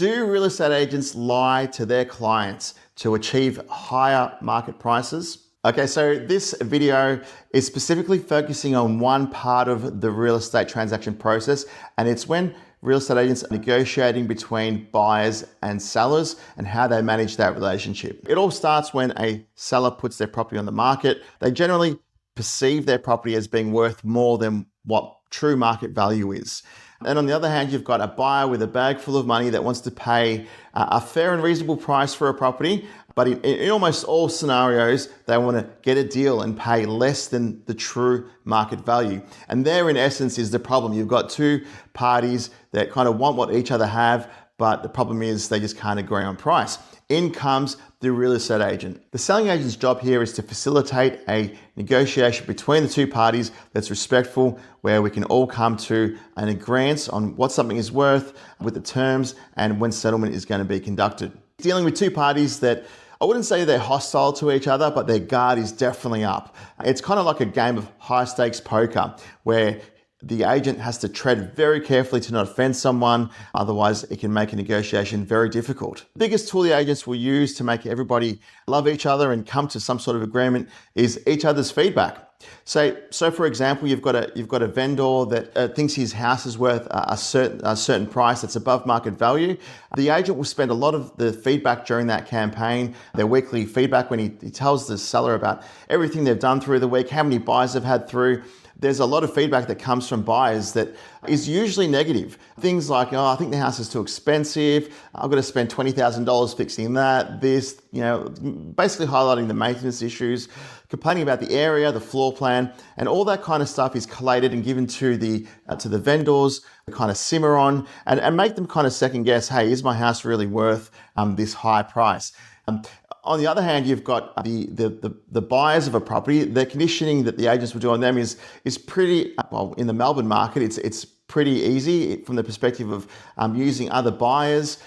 Do real estate agents lie to their clients to achieve higher market prices? Okay, so this video is specifically focusing on one part of the real estate transaction process, and it's when real estate agents are negotiating between buyers and sellers and how they manage that relationship. It all starts when a seller puts their property on the market. They generally perceive their property as being worth more than what true market value is. And on the other hand, you've got a buyer with a bag full of money that wants to pay a fair and reasonable price for a property, but in almost all scenarios, they want to get a deal and pay less than the true market value. And there, in essence, is the problem. You've got two parties that kind of want what each other have, but the problem is they just can't agree on price. In comes the real estate agent. The selling agent's job here is to facilitate a negotiation between the two parties that's respectful, where we can all come to an agreement on what something is worth with the terms and when settlement is going to be conducted. Dealing with two parties that I wouldn't say they're hostile to each other, but their guard is definitely up. It's kind of like a game of high stakes poker where the agent has to tread very carefully to not offend someone, otherwise it can make a negotiation very difficult. The biggest tool the agents will use to make everybody love each other and come to some sort of agreement is each other's feedback. So for example, you've got a vendor that thinks his house is worth a certain price that's above market value. The agent will spend a lot of the feedback during that campaign, their weekly feedback, when he tells the seller about everything they've done through the week, how many buyers they've had through. There's a lot of feedback that comes from buyers that is usually negative. Things like, oh, I think the house is too expensive. I've got to spend $20,000 fixing that, this, basically highlighting the maintenance issues, complaining about the area, the floor plan, and all that kind of stuff is collated and given to the vendors to kind of simmer on and make them kind of second guess, hey, is my house really worth this high price? On the other hand, you've got the buyers of a property. The conditioning that the agents will do on them is pretty, well, in the Melbourne market, it's pretty easy from the perspective of using other buyers.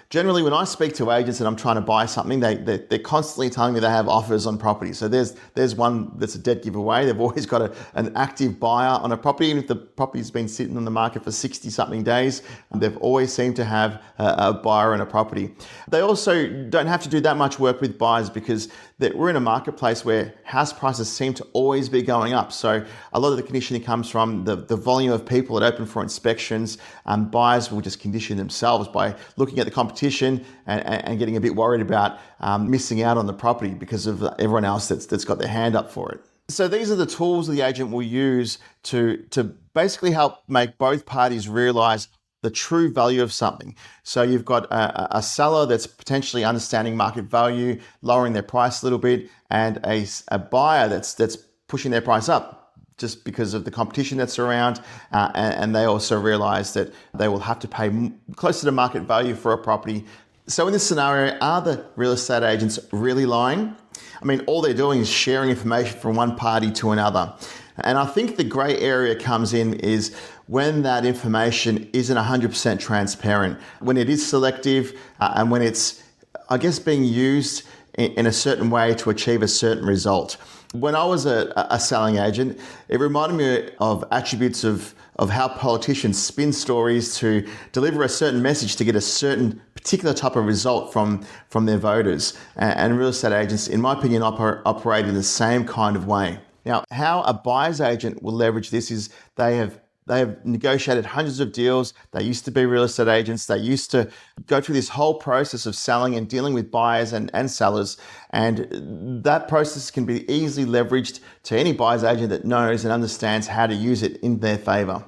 Generally, when I speak to agents and I'm trying to buy something, they're constantly telling me they have offers on property. So there's one that's a dead giveaway. They've always got an active buyer on a property, even if the property's been sitting on the market for 60-something days. They've always seemed to have a buyer on a property. They also don't have to do that much work with buyers because we're in a marketplace where house prices seem to always be going up. So a lot of the conditioning comes from the volume of people that open for inspections. Buyers will just condition themselves by looking at the competition and getting a bit worried about missing out on the property because of everyone else that's got their hand up for it. So these are the tools the agent will use to basically help make both parties realize the true value of something. So you've got a seller that's potentially understanding market value, lowering their price a little bit, and a buyer that's pushing their price up just because of the competition that's around, and they also realize that they will have to pay closer to market value for a property. So in this scenario, are the real estate agents really lying? I mean, all they're doing is sharing information from one party to another. And I think the gray area comes in is when that information isn't 100% transparent, when it is selective, and when it's, I guess, being used in a certain way to achieve a certain result. When I was a selling agent, it reminded me of attributes of how politicians spin stories to deliver a certain message to get a certain particular type of result from their voters. And real estate agents, in my opinion, operate in the same kind of way. Now, how a buyer's agent will leverage this is they have negotiated hundreds of deals. They used to be real estate agents. They used to go through this whole process of selling and dealing with buyers and sellers. And that process can be easily leveraged to any buyer's agent that knows and understands how to use it in their favor.